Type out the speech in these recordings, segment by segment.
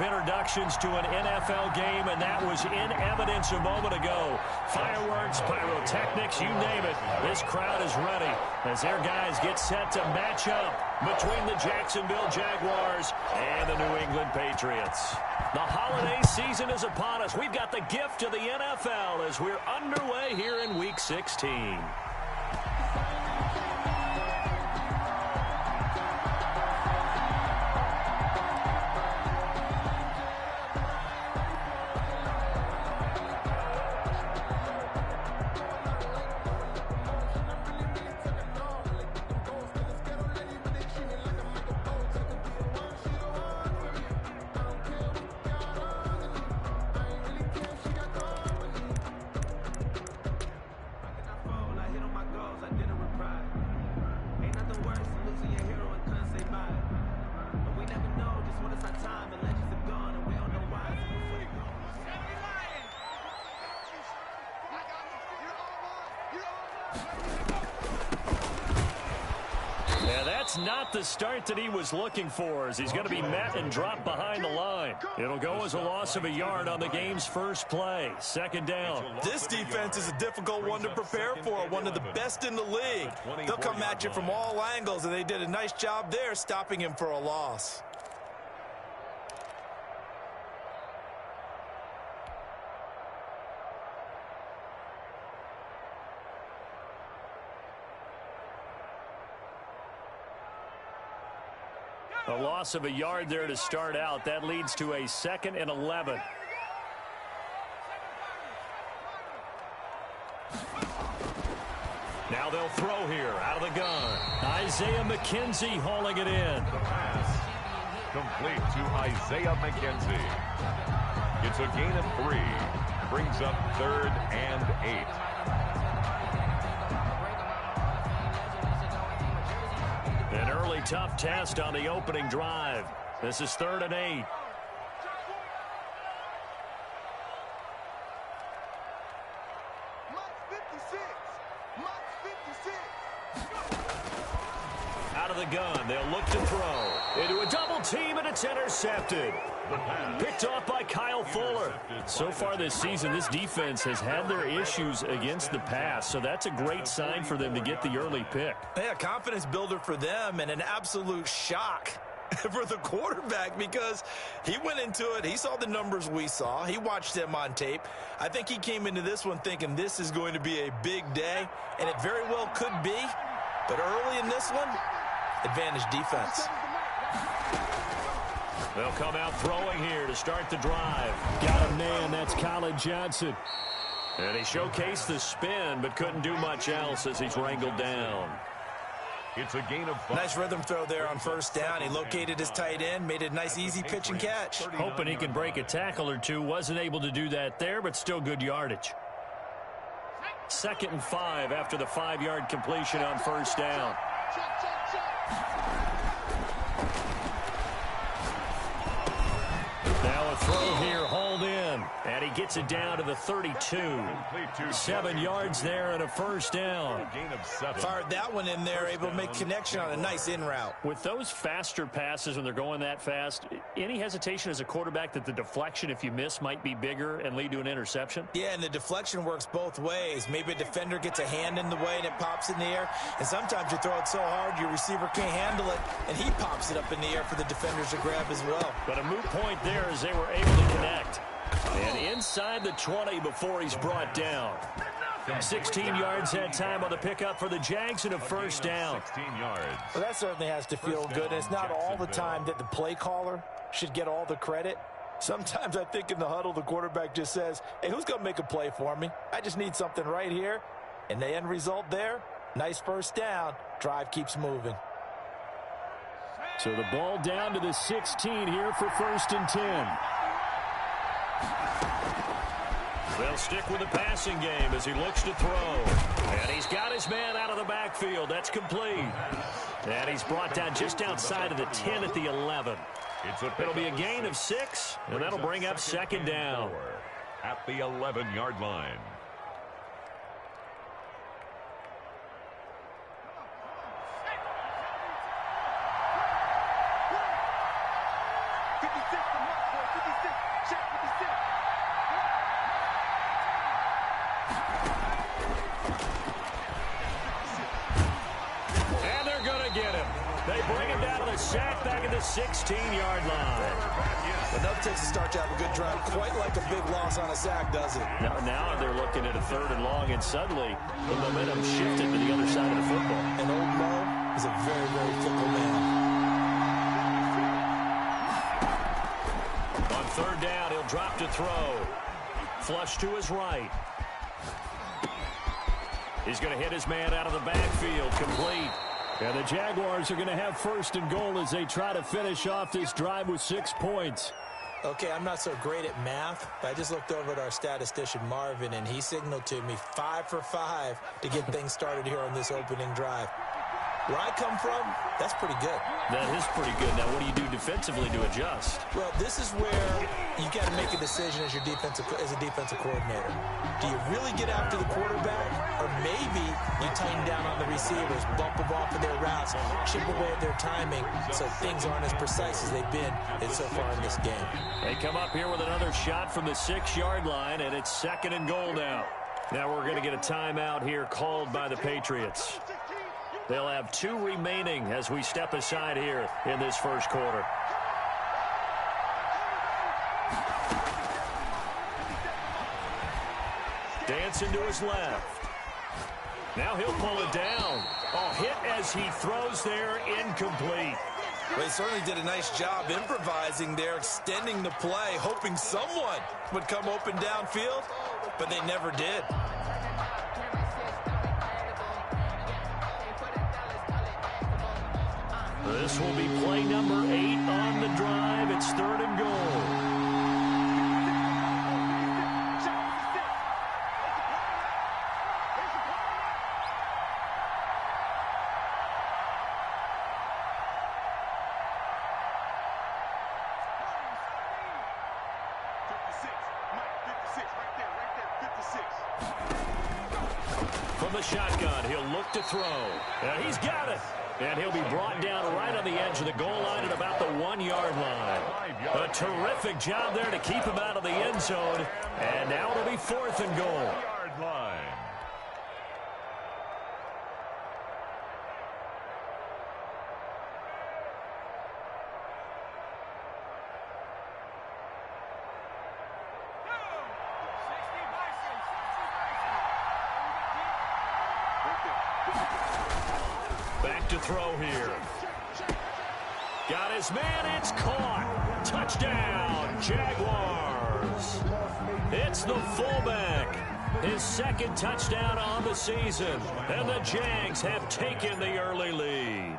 Introductions to an NFL game, and that was in evidence a moment ago. Fireworks, pyrotechnics, you name it. This crowd is ready as their guys get set to match up between the Jacksonville Jaguars and the New England Patriots. The holiday season is upon us. We've got the gift of the NFL as we're underway here in Week 16. Not the start that he was looking for, as he's going to be met and dropped behind the line. It'll go as a loss of a yard on the game's first play. Second down. This defense is a difficult one to prepare for, one of the best in the league. They'll come at you from all angles, and they did a nice job there stopping him for a loss. A loss of a yard there to start out. That leads to a 2nd and 11. Now they'll throw here out of the gun. Isaiah McKenzie hauling it in. The pass complete to Isaiah McKenzie. It's a gain of 3. Brings up 3rd and 8. An early tough test on the opening drive. This is 3rd and 8. Out of the gun, they'll look to throw. Into a double team, and it's intercepted. Picked off by Kyle Fuller. So far this season, this defense has had their issues against the pass, so that's a great sign for them to get the early pick. Yeah, confidence builder for them and an absolute shock for the quarterback because he went into it. He saw the numbers we saw. He watched them on tape. I think he came into this one thinking this is going to be a big day, and it very well could be. But early in this one, advantage defense. They'll come out throwing here to start the drive. Got a man, that's Colin Johnson. And he showcased the spin, but couldn't do much else as he's wrangled down. It's a gain of 5. Nice rhythm throw there on first down. He located his tight end, made it a nice easy pitch and catch. Hoping he could break a tackle or two. Wasn't able to do that there, but still good yardage. 2nd and 5 after the 5-yard completion on first down. Now a throw here, hauled in, and he gets it down to the 32. 7 yards there and a first down. Fired that one in there, able to make connection on a nice in route. With those faster passes when they're going that fast, any hesitation as a quarterback that the deflection, if you miss, might be bigger and lead to an interception? Yeah, and the deflection works both ways. Maybe a defender gets a hand in the way and it pops in the air, and sometimes you throw it so hard your receiver can't handle it, and he pops it up in the air for the defenders to grab as well. But a moot point there as they were able to connect. And inside the 20 before he's brought down. 16 yards that time on the pickup for the Jags and a first down. 16 yards. Well, that certainly has to feel good. And it's not all the time that the play caller should get all the credit. Sometimes I think in the huddle the quarterback just says, hey, who's going to make a play for me? I just need something right here. And the end result there, nice first down. Drive keeps moving. So the ball down to the 16 here for 1st and 10. They'll stick with the passing game as he looks to throw. And he's got his man out of the backfield. That's complete. And he's brought down just outside of the 10 at the 11. It'll be a gain of 6, and that'll bring up 2nd down. At the 11-yard line. 16-yard line. Enough takes to start to have a good drive. Quite like a big loss on a sack, does it? Now they're looking at a 3rd and long, and suddenly the momentum shifted to the other side of the football. And old Mo is a very, very fickle man. On 3rd down, he'll drop to throw. Flush to his right. He's going to hit his man out of the backfield. Complete. And the Jaguars are going to have 1st and goal as they try to finish off this drive with 6 points. Okay, I'm not so great at math, but I just looked over at our statistician, Marvin, and he signaled to me 5 for 5 to get things started here on this opening drive. Where I come from, that's pretty good. That is pretty good. Now, what do you do defensively to adjust? Well, this is where you got to make a decision as a defensive coordinator. Do you really get after the quarterback, or maybe you tighten down on the receivers, bump them off of their routes, chip away at their timing, so things aren't as precise as they've been so far in this game. They come up here with another shot from the 6-yard line, and it's 2nd and goal now. Now we're going to get a timeout here called by the Patriots. They'll have 2 remaining as we step aside here in this first quarter. Dancing to his left. Now he'll pull it down. Oh, hit as he throws there, incomplete. Well, he certainly did a nice job improvising there, extending the play, hoping someone would come open downfield, but they never did. This will be play number 8 on the drive. It's 3rd and goal. From the shotgun, he'll look to throw. And he's got it. And he'll be brought down right on the edge of the goal line at about the 1-yard line. A terrific job there to keep him out of the end zone. And now it'll be 4th and goal. Back to throw here. Got his man. It's caught. Touchdown, Jaguars. It's the fullback. His 2nd touchdown on the season. And the Jags have taken the early lead.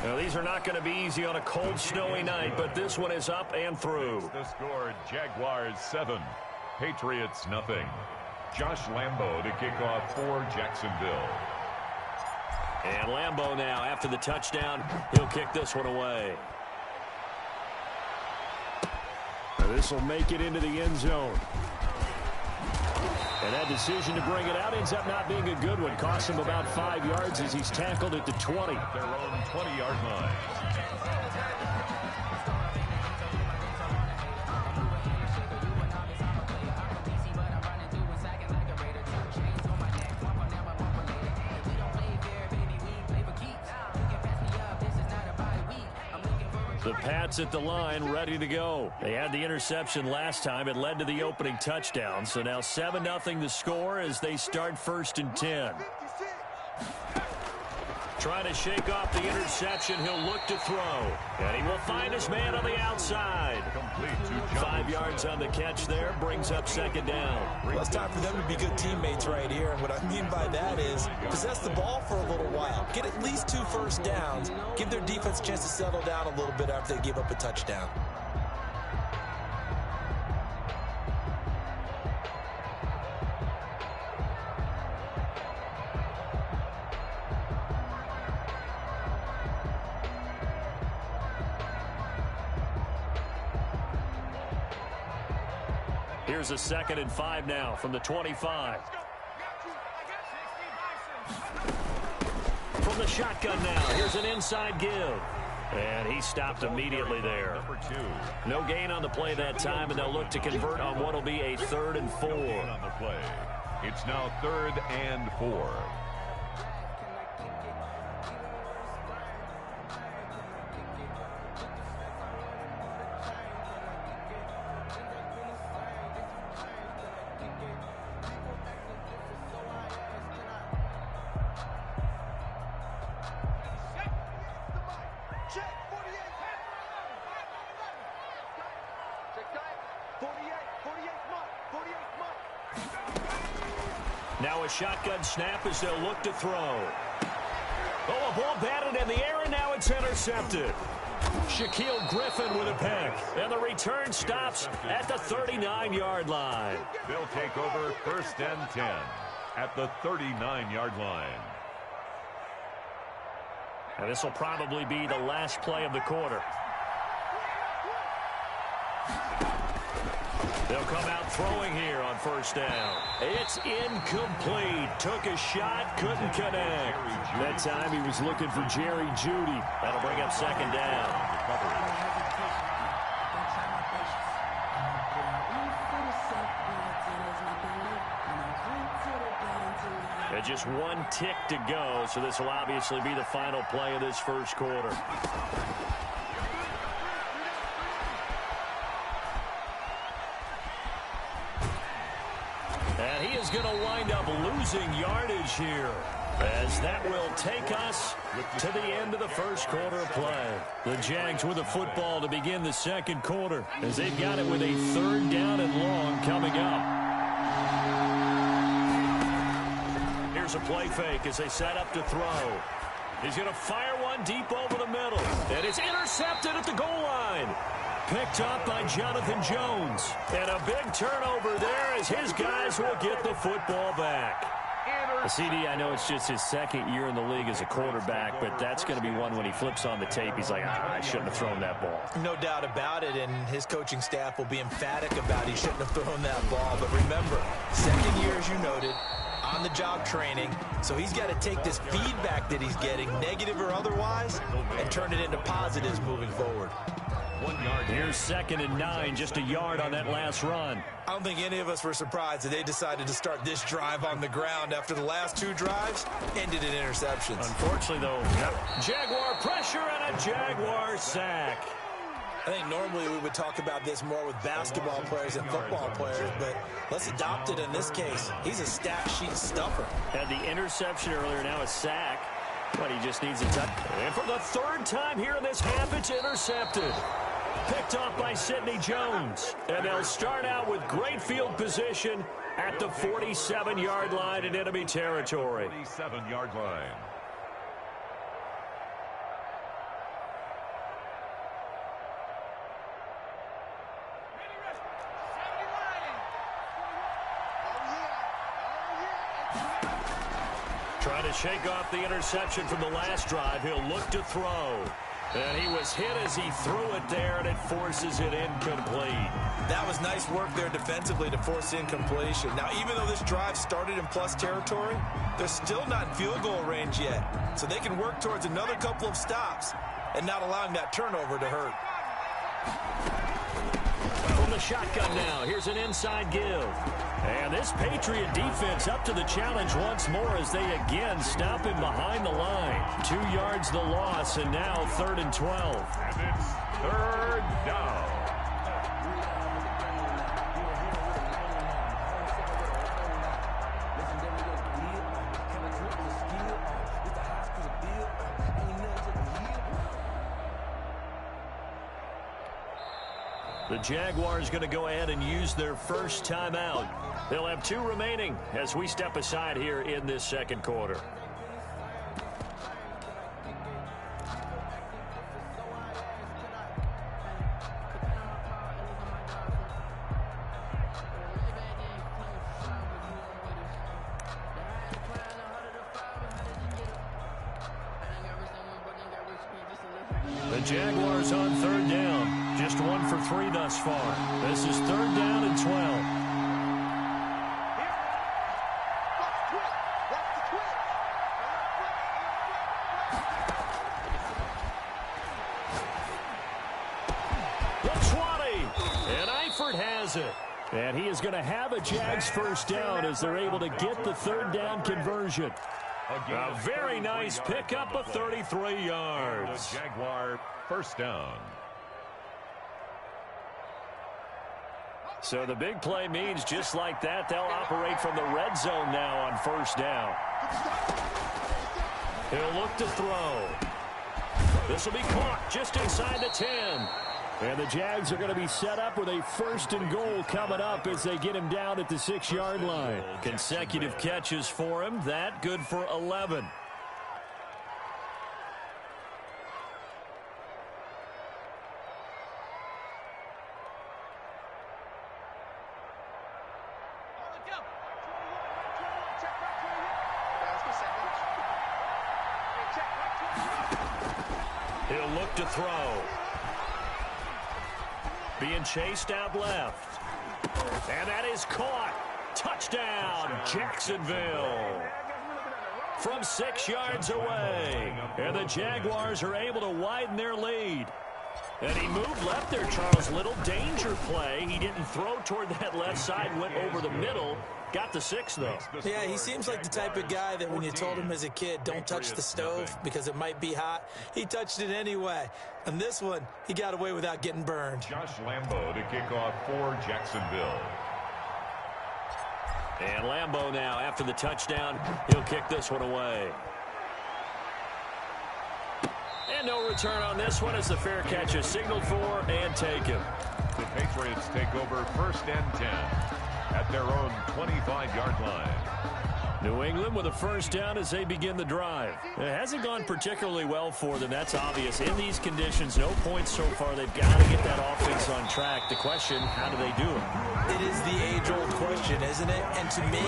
Now, these are not going to be easy on a cold, snowy night, but this one is up and through. The score, Jaguars 7, Patriots nothing. Josh Lambo to kick off for Jacksonville. And Lambo now, after the touchdown, he'll kick this one away. This will make it into the end zone. And that decision to bring it out ends up not being a good one. Costs him about 5 yards as he's tackled at the 20. Their own 20-yard line. The Pats at the line, ready to go. They had the interception last time. It led to the opening touchdown. So now 7-0 the score as they start 1st and 10. Trying to shake off the interception. He'll look to throw. And he will find his man on the outside. Complete to 5 yards on the catch there. Brings up 2nd down. Well, it's time for them to be good teammates right here. And what I mean by that is possess the ball for a little while. Get at least 2 first downs. Give their defense a chance to settle down a little bit after they give up a touchdown. Here's a 2nd and 5 now from the 25. From the shotgun now, here's an inside give. And he stopped immediately there. No gain on the play that time, and they'll look to convert on what will be a 3rd and 4. On the play. It's now 3rd and 4. Now a shotgun snap as they'll look to throw. Oh, a ball batted in the air, and now it's intercepted. Shaquille Griffin with a pick. And the return stops at the 39-yard line. They'll take over 1st and 10 at the 39-yard line. And this will probably be the last play of the quarter. They'll come out throwing here on 1st down. It's incomplete. Took a shot, couldn't connect. That time he was looking for Jerry Jeudy. That'll bring up 2nd down. And just 1 tick to go, so this will obviously be the final play of this 1st quarter. And he is going to wind up losing yardage here, as that will take us to the end of the 1st quarter of play. The Jags with the football to begin the 2nd quarter, as they've got it with a 3rd down and long coming up. Here's a play fake as they set up to throw. He's going to fire one deep over the middle, and it's intercepted at the goal line. Picked up by Jonathan Jones. And a big turnover there as his guys will get the football back. CD, I know it's just his 2nd year in the league as a quarterback, but that's going to be one when he flips on the tape. He's like, I shouldn't have thrown that ball. No doubt about it, and his coaching staff will be emphatic about he shouldn't have thrown that ball. But remember, 2nd year, as you noted, on-the-job training, so he's got to take this feedback that he's getting, negative or otherwise, and turn it into positives moving forward. 1 yard. Here's 2nd and 9, just a yard on that last run. I don't think any of us were surprised that they decided to start this drive on the ground after the last 2 drives ended in interceptions. Unfortunately, though, Jaguar pressure and a Jaguar sack. I think normally we would talk about this more with basketball players and football players, but let's adopt it in this case. He's a stat sheet stuffer. Had the interception earlier, now a sack. But he just needs a touch. And for the 3rd time here in this half, it's intercepted. Picked off by Sidney Jones. And they'll start out with great field position at the 47-yard line in enemy territory. 47-yard line. Trying to shake off the interception from the last drive. He'll look to throw. And he was hit as he threw it there, and it forces it incomplete. That was nice work there defensively to force incompletion. Now, even though this drive started in plus territory, they're still not in field goal range yet. So they can work towards another couple of stops and not allowing that turnover to hurt. From the shotgun now, here's an inside give. And this Patriot defense up to the challenge once more as they again stop him behind the line. 2 yards the loss, and now 3rd and 12. And it's 3rd down. The Jaguars going to go ahead and use their first timeout. They'll have 2 remaining as we step aside here in this 2nd quarter. The Jaguars on 3rd down. Just 1 for 3 thus far. This is 3rd down and 12. And he is going to have a Jags first down as they're able to get the 3rd down conversion. A very nice pickup of 33 yards. The Jaguar first down. So the big play means just like that, they'll operate from the red zone now on 1st down. He'll look to throw. This will be caught just inside the 10. And the Jags are going to be set up with a 1st and goal coming up as they get him down at the 6-yard line. Consecutive catches for him. That good for 11. He'll look to throw. Being chased out left. And that is caught. Touchdown, Jacksonville. From 6 yards away. And the Jaguars are able to widen their lead. And he moved left there, Charles. Little danger play. He didn't throw toward that left side, went over the middle. Got the 6, though. Yeah, he seems like the type of guy that when you told him as a kid, don't touch the stove because it might be hot, he touched it anyway. And this one, he got away without getting burned. Josh Lambo to kick off for Jacksonville. And Lambo now, after the touchdown, he'll kick this one away. And no return on this one as the fair catch is signaled for and taken. The Patriots take over 1st and 10 at their own 25-yard line. New England with a 1st down as they begin the drive. It hasn't gone particularly well for them. That's obvious. In these conditions, no points so far. They've got to get that offense on track. The question, how do they do it? It is the age-old question, isn't it? And to me,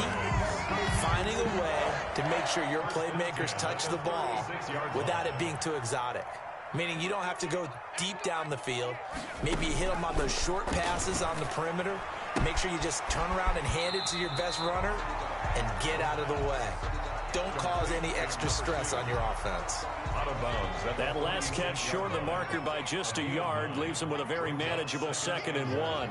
finding a way to make sure your playmakers touch the ball without it being too exotic. Meaning you don't have to go deep down the field. Maybe you hit them on those short passes on the perimeter. Make sure you just turn around and hand it to your best runner and get out of the way. Don't cause any extra stress on your offense. Out of bounds. That last catch short of the marker by just a yard leaves them with a very manageable 2nd and 1.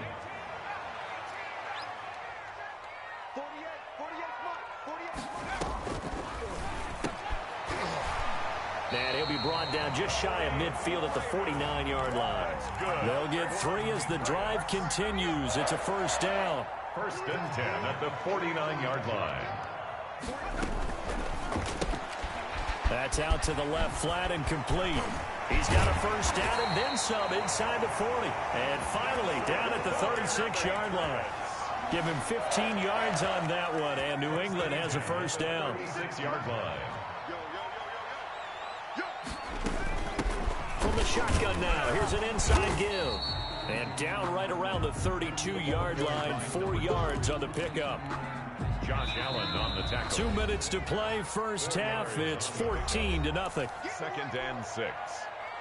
And he'll be brought down just shy of midfield at the 49-yard line. They'll get 3 as the drive continues. It's a 1st down. 1st and 10 at the 49-yard line. That's out to the left flat and complete. He's got a 1st down and then some inside the 40. And finally down at the 36-yard line. Give him 15 yards on that one, and New England has a 1st down. 36-yard line. From the shotgun now, here's an inside give. And down right around the 32-yard line, 4 yards on the pickup. Josh Allen on the tackle. 2 minutes to play, 1st half. It's 14-0. 2nd and 6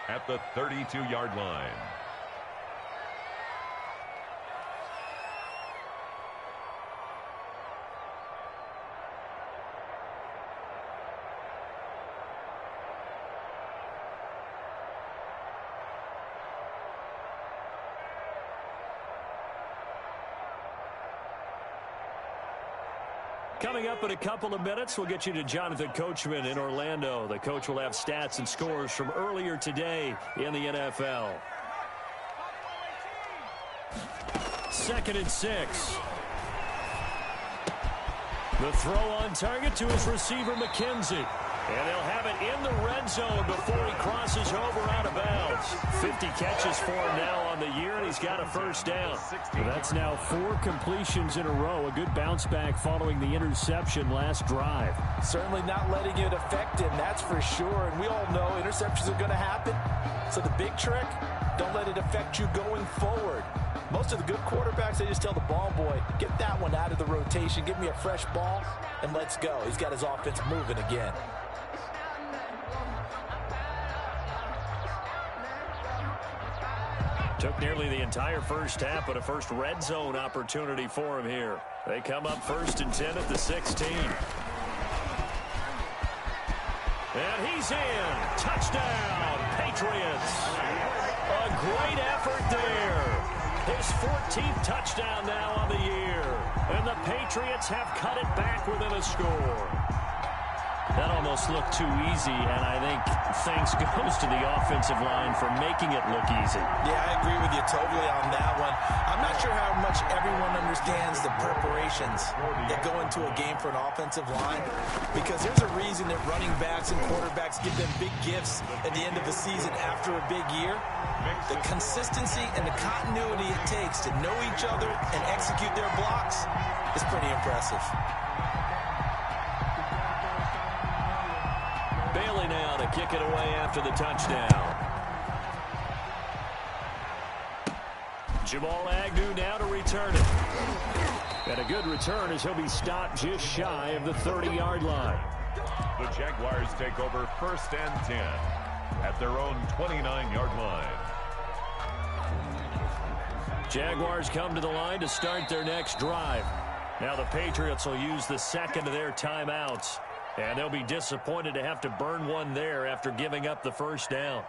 at the 32-yard line. Coming up in a couple of minutes, we'll get you to Jonathan Coachman in Orlando. The coach will have stats and scores from earlier today in the NFL. 2nd and 6. The throw on target to his receiver, McKenzie. And they'll have it in the red zone before he crosses over out of bounds. 50 catches for him now on the year, and he's got a 1st down. Well, that's now 4 completions in a row. A good bounce back following the interception last drive. Certainly not letting it affect him, that's for sure. And we all know interceptions are going to happen. So the big trick, don't let it affect you going forward. Most of the good quarterbacks, they just tell the ball boy, get that one out of the rotation, give me a fresh ball, and let's go. He's got his offense moving again. Took nearly the entire 1st half, but a first red zone opportunity for him here. They come up 1st and 10 at the 16. And he's in. Touchdown, Patriots. A great effort there. His 14th touchdown now on the year. And the Patriots have cut it back within a score. That almost looked too easy, and I think thanks goes to the offensive line for making it look easy. Yeah, I agree with you totally on that one. I'm not sure how much everyone understands the preparations that go into a game for an offensive line, because there's a reason that running backs and quarterbacks give them big gifts at the end of the season after a big year. The consistency and the continuity it takes to know each other and execute their blocks is pretty impressive. Bailey now to kick it away after the touchdown. Jamal Agnew now to return it. And a good return as he'll be stopped just shy of the 30-yard line. The Jaguars take over 1st and 10 at their own 29-yard line. Jaguars come to the line to start their next drive. Now the Patriots will use the second of their timeouts. And they'll be disappointed to have to burn one there after giving up the first down.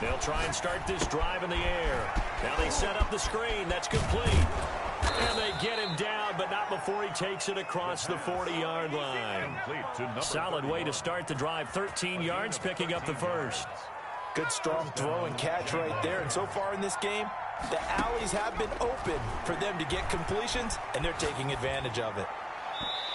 They'll try and start this drive in the air. Now they set up the screen. That's complete. And they get him down, but not before he takes it across the 40-yard line. Solid way to start the drive. 13 yards, picking up the first. Good strong throw and catch right there. And so far in this game, the alleys have been open for them to get completions, and they're taking advantage of it.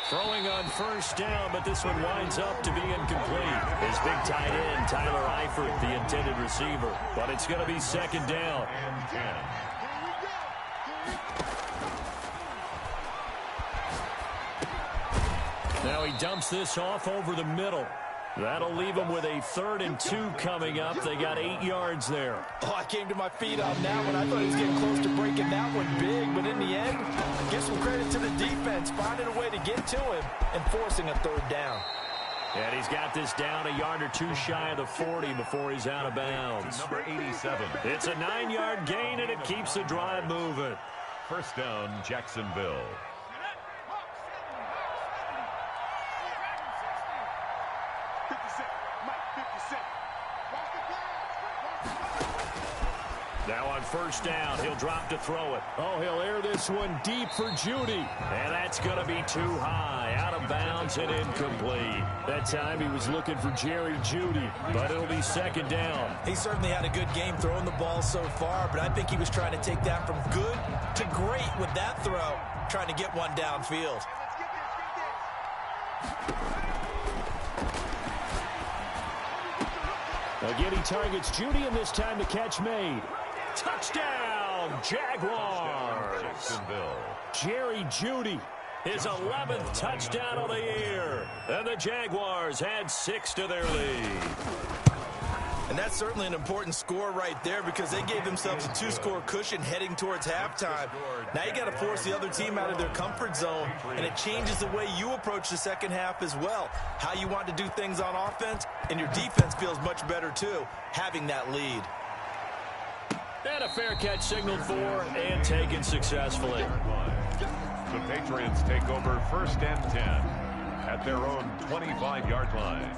Throwing on first down, but this one winds up to be incomplete. His big tight end, Tyler Eifert, the intended receiver. But it's going to be second down. Now he dumps this off over the middle. That'll leave him with a 3rd and 2 coming up. They got 8 yards there. Oh, I came to my feet on that one. I thought he was getting close to breaking that one big, but in the end, give some credit to the defense, finding a way to get to him and forcing a 3rd down. And he's got this down a yard or two shy of the 40 before he's out of bounds. Number 87. It's a 9-yard gain, and it keeps the drive moving. 1st down, Jacksonville. Now on first down, he'll drop to throw it. Oh, he'll air this one deep for Judy. And that's going to be too high. Out of bounds and incomplete. That time he was looking for Jerry Judy, but it'll be second down. He certainly had a good game throwing the ball so far, but I think he was trying to take that from good to great with that throw, trying to get one downfield. Again, he targets Judy, and this time the catch made. Touchdown, Jaguars! Jacksonville. Jerry Judy, his 11th touchdown of the year. And the Jaguars add 6 to their lead. And that's certainly an important score right there because they gave themselves a 2-score cushion heading towards halftime. Now you got to force the other team out of their comfort zone, and it changes the way you approach the second half as well. How you want to do things on offense, and your defense feels much better too, having that lead. And a fair catch signaled for and taken successfully. The Patriots take over 1st and 10 at their own 25-yard line.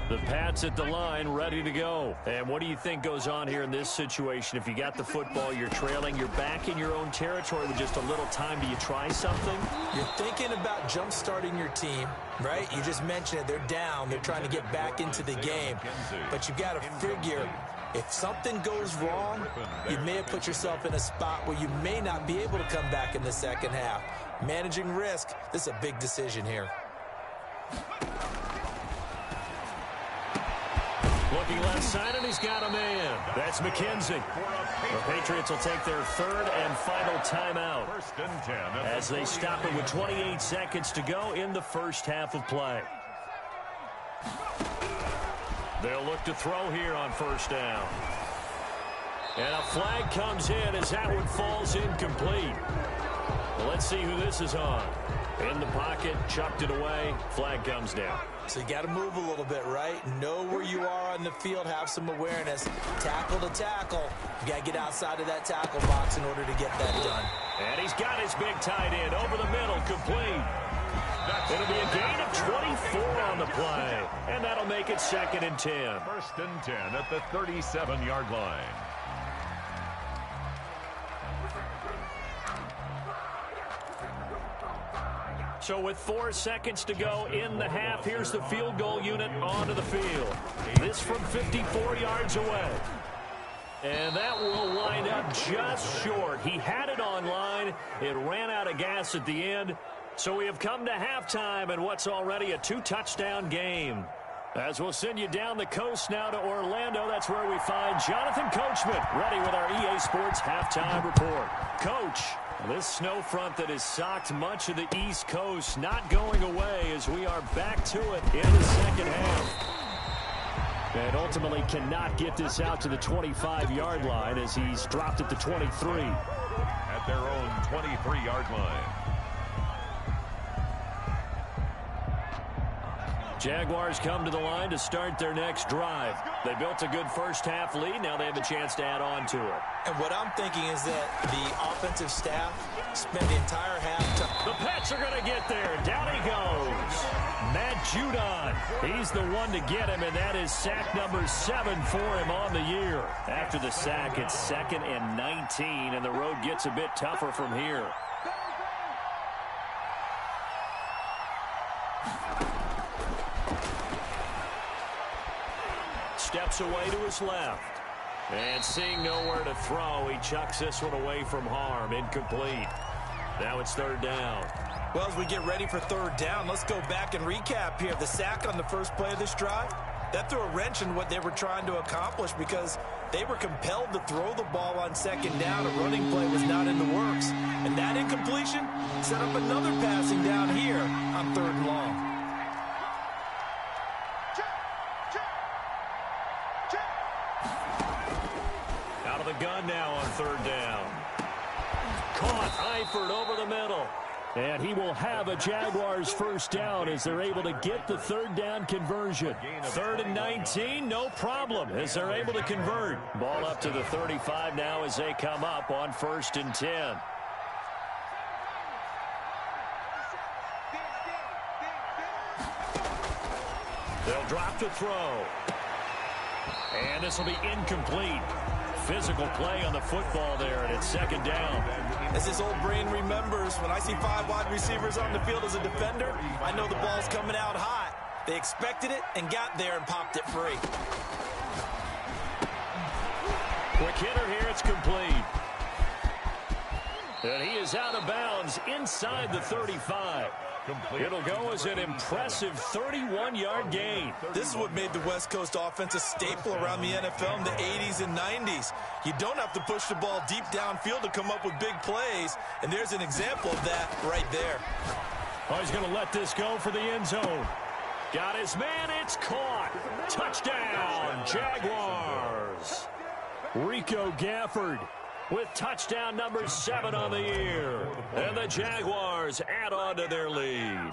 The Pats at the line, ready to go. And what do you think goes on here in this situation? If you got the football, you're trailing, you're back in your own territory with just a little time. Do you try something? You're thinking about jump-starting your team, right? You just mentioned it. They're down. They're trying to get back into the game. But you got to figure, if something goes wrong, you may have put yourself in a spot where you may not be able to come back in the second half. Managing risk, this is a big decision here. Looking left side, and he's got a man. That's McKenzie. The Patriots will take their 3rd and final timeout 1st and 10 as they stop it with 28 seconds to go in the first half of play. They'll look to throw here on first down. And a flag comes in as that one falls incomplete. Well, let's see who this is on. In the pocket, chucked it away, flag comes down. So you got to move a little bit, right? Know where you are on the field, have some awareness. Tackle to tackle. You got to get outside of that tackle box in order to get that done. And he's got his big tight end over the middle, complete. It'll be a gain of 24 on the play, and that'll make it 2nd and 10. 1st and 10 at the 37-yard line. So with 4 seconds to go in the half, here's the field goal unit onto the field. This from 54 yards away. And that will wind up just short. He had it online. It ran out of gas at the end. So we have come to halftime in what's already a 2-touchdown game. As we'll send you down the coast now to Orlando, that's where we find Jonathan Coachman, ready with our EA Sports halftime report. Coach, this snow front that has socked much of the East Coast not going away as we are back to it in the second half. And ultimately cannot get this out to the 25-yard line as he's dropped at the 23. At their own 23-yard line. Jaguars come to the line to start their next drive. They built a good first-half lead. Now they have a chance to add on to it. And what I'm thinking is that the offensive staff spent the entire half. The Pats are going to get there. Down he goes. Matt Judon. He's the one to get him, and that is sack number 7 for him on the year. After the sack, it's 2nd and 19, and the road gets a bit tougher from here. Steps away to his left. And seeing nowhere to throw, he chucks this one away from harm. Incomplete. Now it's 3rd down. Well, as we get ready for 3rd down, let's go back and recap here. The sack on the first play of this drive, that threw a wrench in what they were trying to accomplish because they were compelled to throw the ball on 2nd down. A running play was not in the works. And that incompletion set up another passing down here on 3rd and long. Out of the gun now on 3rd down. Caught Eifert over the middle. And he will have a Jaguars first down as they're able to get the 3rd down conversion. 3rd and 19, no problem as they're able to convert. Ball up to the 35 now as they come up on 1st and 10. They'll drop to throw. And this will be incomplete. Physical play on the football there, and it's 2nd down. As this old brain remembers, when I see 5 wide receivers on the field as a defender, I know the ball's coming out hot. They expected it and got there and popped it free. Quick hitter here, it's complete. And he is out of bounds inside the 35. It'll go as an impressive 31-yard gain. This is what made the West Coast offense a staple around the NFL in the 80s and 90s. You don't have to push the ball deep downfield to come up with big plays, and there's an example of that right there. Oh, he's going to let this go for the end zone. Got his man, it's caught. Touchdown, Jaguars. Rico Gafford with touchdown number 7 on the year. And the Jaguars add on to their lead.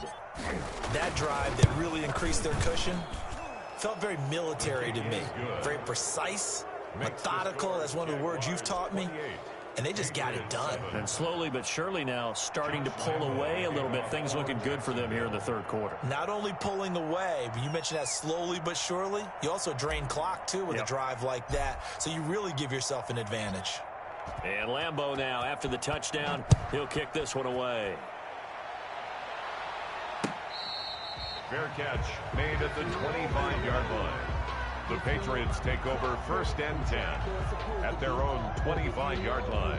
That drive that really increased their cushion felt very military to me. Very precise, methodical. That's one of the words you've taught me. And they just got it done. And slowly but surely now starting to pull away a little bit. Things looking good for them here in the 3rd quarter. Not only pulling away, but you mentioned that slowly but surely. You also drain clock, too, with a drive like that. So you really give yourself an advantage. And Lambeau now, after the touchdown, he'll kick this one away. Fair catch made at the 25-yard line. The Patriots take over 1st and 10 at their own 25-yard line.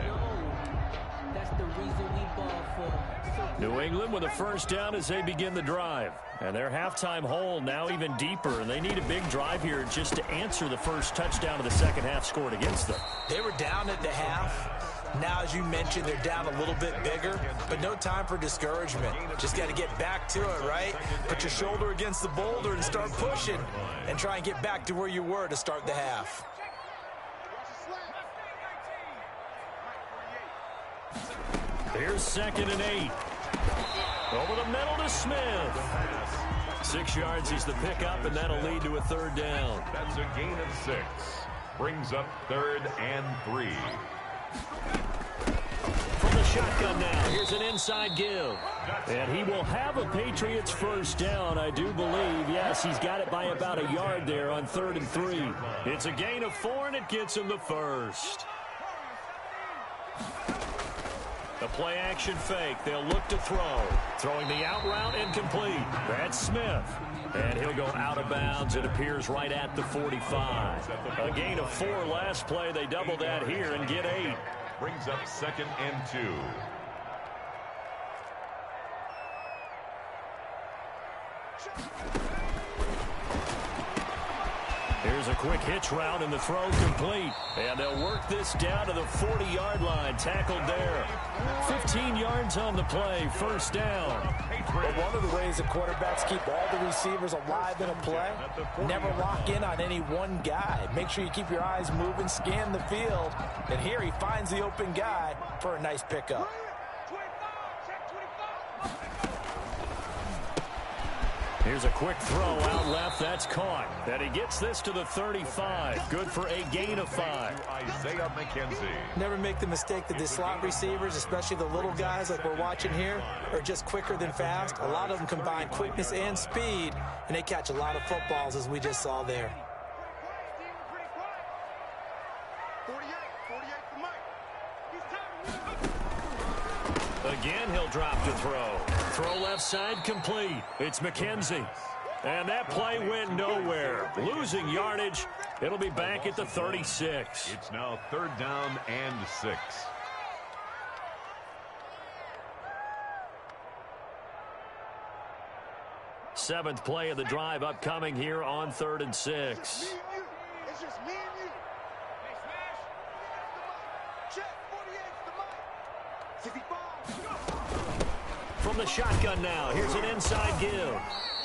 New England with a first down as they begin the drive. And their halftime hole now even deeper, and they need a big drive here just to answer the first touchdown of the second half scored against them. They were down at the half. Now, as you mentioned, they're down a little bit bigger, but no time for discouragement. Just got to get back to it, right? Put your shoulder against the boulder and start pushing and try and get back to where you were to start the half. Here's 2nd and 8. Over the middle to Smith. 6 yards is the pickup, and that'll lead to a 3rd down. That's a gain of 6. Brings up 3rd and 3. From the shotgun now, here's an inside give. And he will have a Patriots 1st down, I do believe. Yes, he's got it by about a yard there on 3rd and 3. It's a gain of 4, and it gets him the 1st. The play-action fake. They'll look to throw. Throwing the out route incomplete. That's Smith. And he'll go out of bounds. It appears right at the 45. A gain of 4 last play. They double that here and get 8. Brings up 2nd and 2. Here's a quick hitch route, and the throw complete. And they'll work this down to the 40-yard line. Tackled there. 15 yards on the play. 1st down. But one of the ways that quarterbacks keep all the receivers alive in a play, never lock in on any one guy. Make sure you keep your eyes moving, scan the field. And here he finds the open guy for a nice pickup. Here's a quick throw out left. That's caught. And he gets this to the 35. Good for a gain of 5. Isaiah McKenzie. Never make the mistake that the slot receivers, especially the little guys like we're watching here, are just quicker than fast. A lot of them combine quickness and speed, and they catch a lot of footballs, as we just saw there. Again, he'll drop to throw. Throw left side complete. It's McKenzie. And that play went nowhere. Losing yardage. It'll be back at the 36. It's now 3rd down and 6. Seventh play of the drive upcoming here on 3rd and 6. It's just me and you. Check 48's the mic. 65. From the shotgun now, here's an inside give.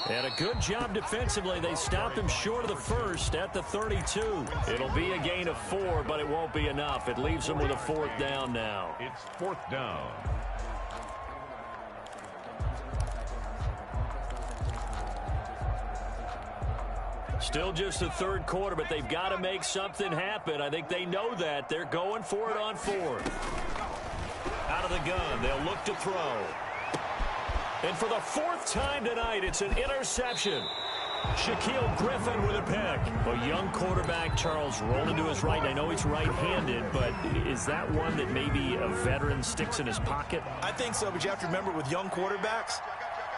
And a good job defensively. They stopped him short of the 1st at the 32. It'll be a gain of 4, but it won't be enough. It leaves them with a 4th down now. It's 4th down. Still just the 3rd quarter, but they've got to make something happen. I think they know that. They're going for it on 4th. Out of the gun, they'll look to throw. And for the 4th time tonight, it's an interception. Shaquille Griffin with a pick. A young quarterback, Charles, rolling to his right. I know he's right-handed, but is that one that maybe a veteran sticks in his pocket? I think so, but you have to remember with young quarterbacks,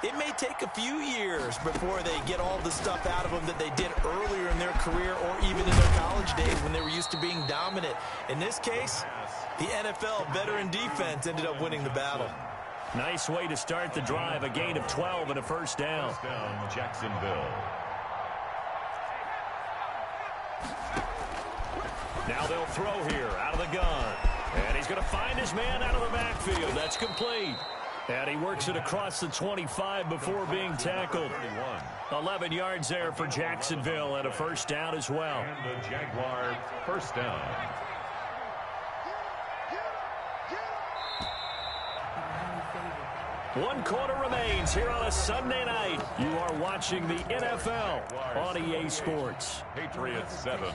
it may take a few years before they get all the stuff out of them that they did earlier in their career or even in their college days when they were used to being dominant. In this case, the NFL veteran defense ended up winning the battle. Nice way to start the drive. A gain of 12 and a 1st down. First down, Jacksonville. Now they'll throw here out of the gun. And he's going to find his man out of the backfield. That's complete. And he works it across the 25 before being tackled. 11 yards there for Jacksonville and a 1st down as well. And the Jaguar 1st down. One quarter remains here on a Sunday night. You are watching the NFL on EA Sports. Patriots 7.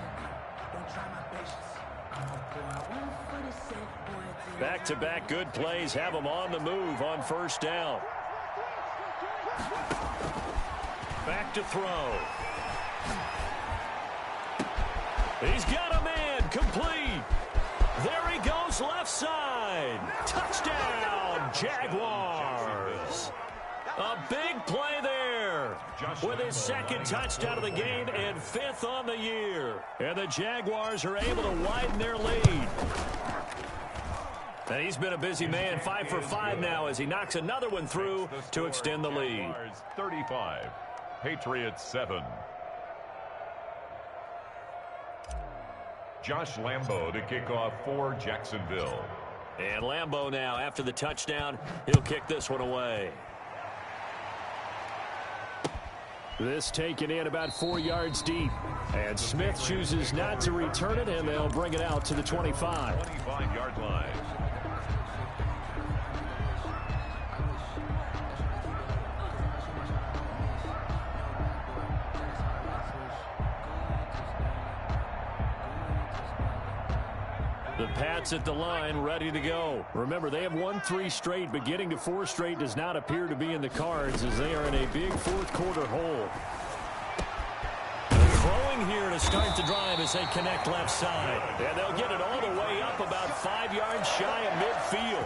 Back-to-back good plays have them on the move on 1st down. Back to throw. He's got a man complete. There he goes left side. Touchdown, Jaguars. A big play there with his 2nd touchdown of the game and 5th on the year. And the Jaguars are able to widen their lead. And he's been a busy man, 5 for 5 now as he knocks another one through to extend the lead. 35, Patriots 7. Josh Lambo to kick off for Jacksonville. And Lambo now, after the touchdown, he'll kick this one away. This taken in about 4 yards deep. And Smith chooses not to return it, and they'll bring it out to the 25. 25-yard line. The Pats at the line, ready to go. Remember, they have won 3 straight, but getting to 4 straight does not appear to be in the cards as they are in a big fourth-quarter hole. Throwing here to start the drive as they connect left side. And they'll get it all the way up about 5 yards shy of midfield.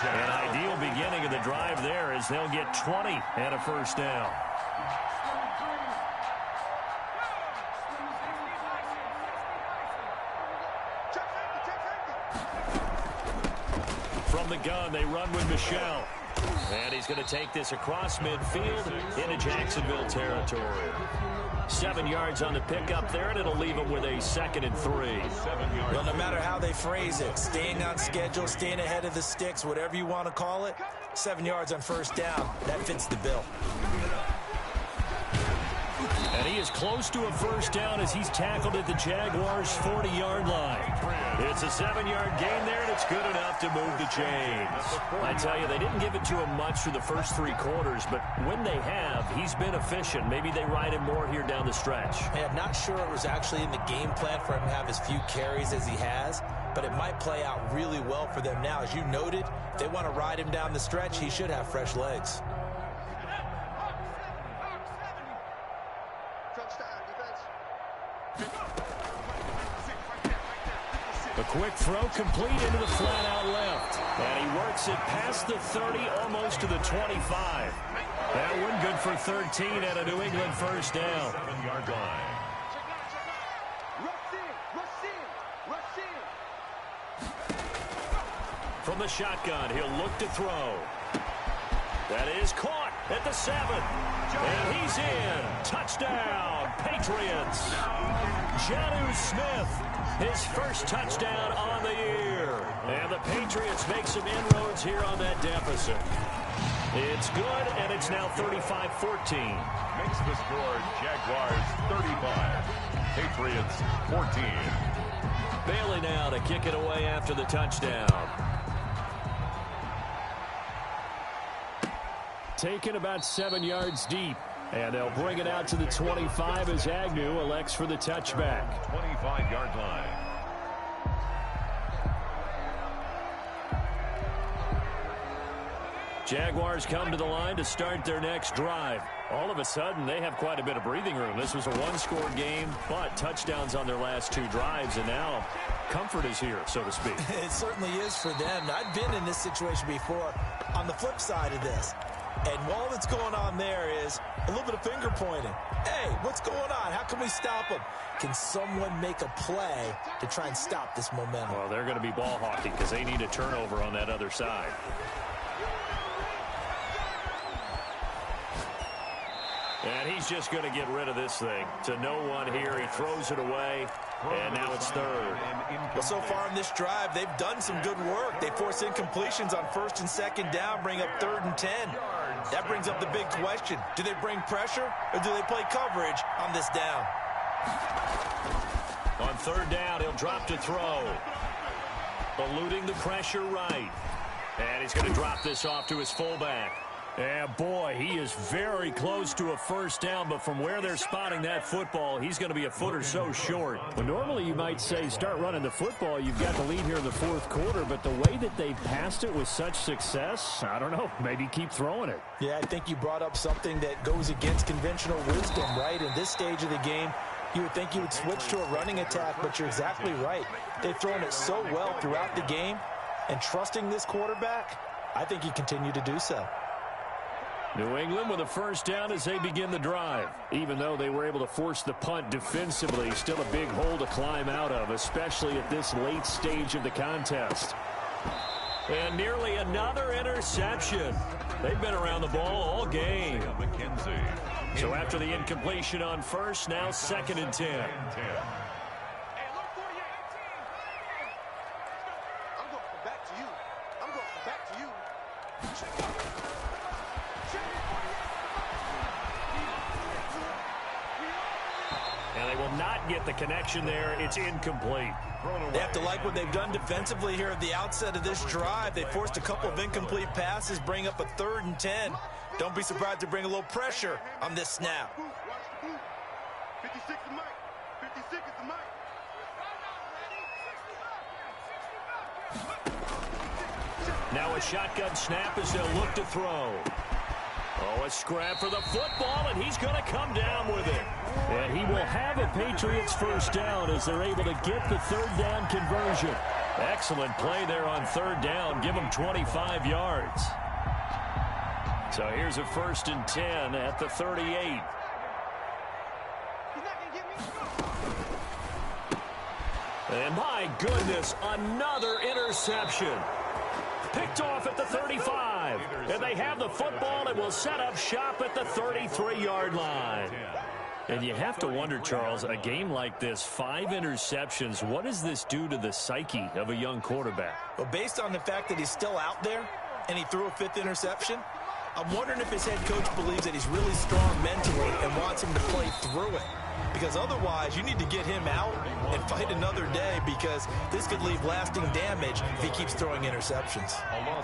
An ideal beginning of the drive there as they'll get 20 and a first down. From the gun, they run with Michelle. And he's going to take this across midfield into Jacksonville territory. 7 yards on the pickup there, and it'll leave him with a 2nd and 3. Well, no matter how they phrase it, staying on schedule, staying ahead of the sticks, whatever you want to call it, 7 yards on first down, that fits the bill. And he is close to a first down as he's tackled at the Jaguars' 40-yard line. It's a 7-yard gain there, and it's good enough to move the chains. I tell you, they didn't give it to him much for the first 3 quarters, but when they have, he's been efficient. Maybe they ride him more here down the stretch. Hey, I'm not sure it was actually in the game plan for him to have as few carries as he has, but it might play out really well for them now. As you noted, if they want to ride him down the stretch, he should have fresh legs. A quick throw complete into the flat out left. And he works it past the 30, almost to the 25. That one good for 13 and a New England first down. 7-yard line. From the shotgun, he'll look to throw. That is caught at the 7. And he's in. Touchdown, Patriots. Jonnu Smith, his first touchdown on the year. And the Patriots make some inroads here on that deficit. It's good, and it's now 35-14. Makes the score Jaguars 35, Patriots 14. Bailey now to kick it away after the touchdown. Taken about 7 yards deep. And they'll bring it out to the 25 as Agnew elects for the touchback. 25-yard line. Jaguars come to the line to start their next drive. All of a sudden, they have quite a bit of breathing room. This was a one-score game, but touchdowns on their last 2 drives, and now comfort is here, so to speak. It certainly is for them. I've been in this situation before on the flip side of this. And all that's going on there is a little bit of finger pointing. Hey, what's going on? How can we stop them? Can someone make a play to try and stop this momentum? Well, they're going to be ball hawking because they need a turnover on that other side. And he's just going to get rid of this thing. To no one here. He throws it away, and now it's 3rd. Well, so far in this drive, they've done some good work. They force incompletions on 1st and 2nd down, bring up 3rd and 10. That brings up the big question. Do they bring pressure, or do they play coverage on this down? On 3rd down, he'll drop to throw. Eluding the pressure right. And he's going to drop this off to his fullback. And boy, he is very close to a first down, but from where they're spotting that football, he's going to be a foot or so short. Well, normally you might say start running the football. You've got the lead here in the 4th quarter, but the way that they passed it with such success, I don't know, maybe keep throwing it. Yeah, I think you brought up something that goes against conventional wisdom, right? In this stage of the game, you would think you would switch to a running attack, but you're exactly right. They've thrown it so well throughout the game, and trusting this quarterback, I think you continue to do so. New England with a first down as they begin the drive. Even though they were able to force the punt defensively, still a big hole to climb out of, especially at this late stage of the contest. And nearly another interception. They've been around the ball all game. So after the incompletion on 1st, now 2nd and 10. I'm going from back to you. I'm going from back to you. And they will not get the connection there. It's incomplete. They have to like what they've done defensively here at the outset of this drive. They forced a couple of incomplete passes, bring up a 3rd and 10. Don't be surprised to bring a little pressure on this snap. 56 is Mike. 56 is the Mike. Now a shotgun snap as they'll look to throw. Oh, a scrap for the football, and he's going to come down with it. And he will have a Patriots first down as they're able to get the third down conversion. Excellent play there on third down. Give him 25 yards. So here's a 1st and 10 at the 38. And my goodness, another interception. Picked off at the 35. And they have the football and will set up shop at the 33-yard line. And you have to wonder, Charles, a game like this, 5 interceptions, what does this do to the psyche of a young quarterback? Well, based on the fact that he's still out there and he threw a 5th interception, I'm wondering if his head coach believes that he's really strong mentally and wants him to play through it. Because otherwise, you need to get him out and fight another day, because this could leave lasting damage if he keeps throwing interceptions.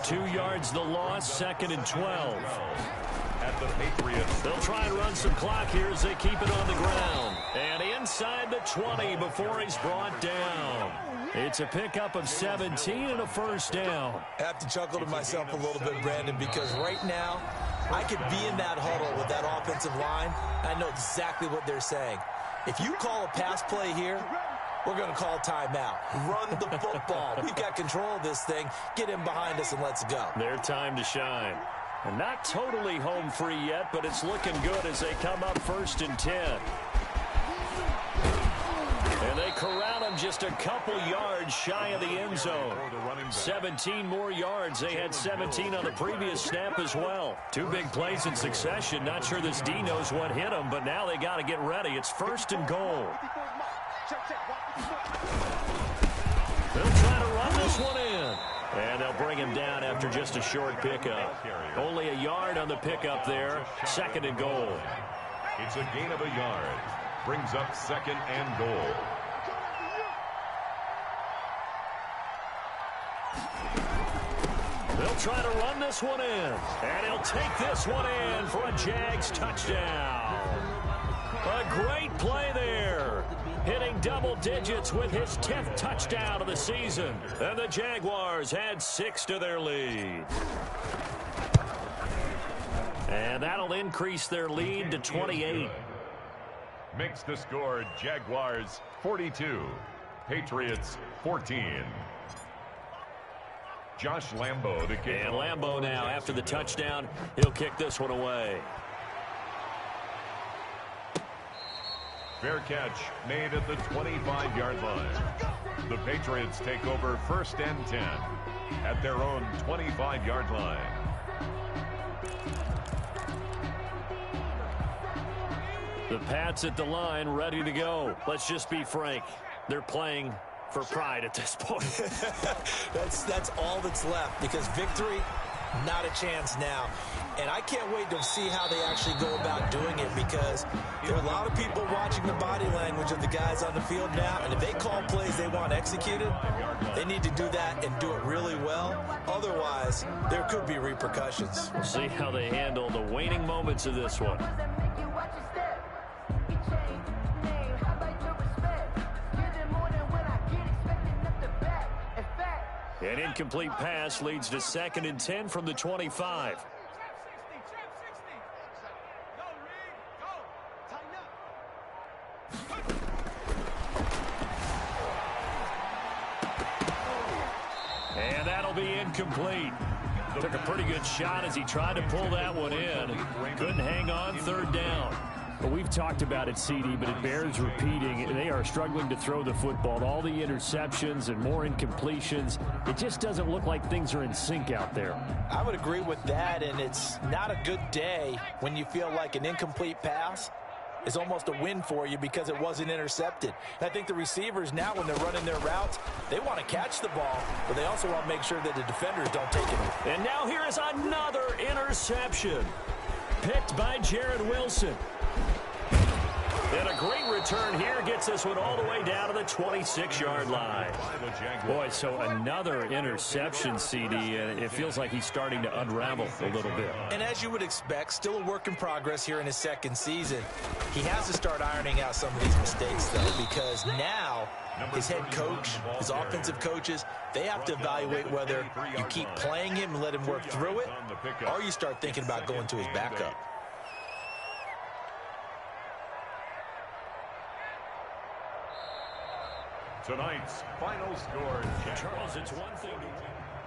2 yards the loss, 2nd and 12. At the Patriots. They'll try and run some clock here as they keep it on the ground. And inside the 20 before he's brought down. It's a pickup of 17 and a first down. I have to chuckle to myself a little bit, Brandon, because right now, I could be in that huddle with that offensive line. I know exactly what they're saying. If you call a pass play here, we're going to call timeout. Run the football. We've got control of this thing. Get him behind us and let's go. Their time to shine. And not totally home free yet, but it's looking good as they come up 1st and 10. And they corral him just a couple yards shy of the end zone. 17 more yards. They had 17 on the previous snap as well. 2 big plays in succession. Not sure this D knows what hit him, but now they got to get ready. It's 1st and goal. They'll try to run this one in. And they'll bring him down after just a short pickup. Only a yard on the pickup there. 2nd and goal. It's a gain of a yard. Brings up 2nd and goal. They'll try to run this one in. And he'll take this one in for a Jags touchdown. A great play there. Hitting double digits with his 10th touchdown of the season. And the Jaguars add 6 to their lead. And that'll increase their lead to 28. Makes the score Jaguars 42, Patriots 14. Josh Lambo to kick. And Lambo now, after the touchdown, he'll kick this one away. Fair catch made at the 25-yard line. The Patriots take over 1st and 10 at their own 25-yard line. The Pats at the line, ready to go. Let's just be frank. They're playing for pride at this point. That's all that's left, because victory, not a chance now. And I can't wait to see how they actually go about doing it, because there are a lot of people watching the body language of the guys on the field now, and if they call plays they want executed, they need to do that and do it really well. Otherwise, there could be repercussions. We'll see how they handle the waning moments of this one. An incomplete pass leads to 2nd and 10 from the 25. And that'll be incomplete. Took a pretty good shot as he tried to pull that one in. Couldn't hang on, 3rd down. Well, we've talked about it, CD, but it bears repeating. They are struggling to throw the football. All the interceptions and more incompletions. It just doesn't look like things are in sync out there. I would agree with that, and it's not a good day when you feel like an incomplete pass is almost a win for you because it wasn't intercepted. And I think the receivers now, when they're running their routes, they want to catch the ball, but they also want to make sure that the defenders don't take it. And now here is another interception. Picked by Jared Wilson. And a great return here gets this one all the way down to the 26-yard line. Boy, so another interception, CD, and it feels like he's starting to unravel a little bit. And as you would expect, still a work in progress here in his 2nd season. He has to start ironing out some of these mistakes, though, because now his head coach, his offensive coaches, they have to evaluate whether you keep playing him and let him work through it, or you start thinking about going to his backup. Tonight's final score. Charles, it's one thing to win.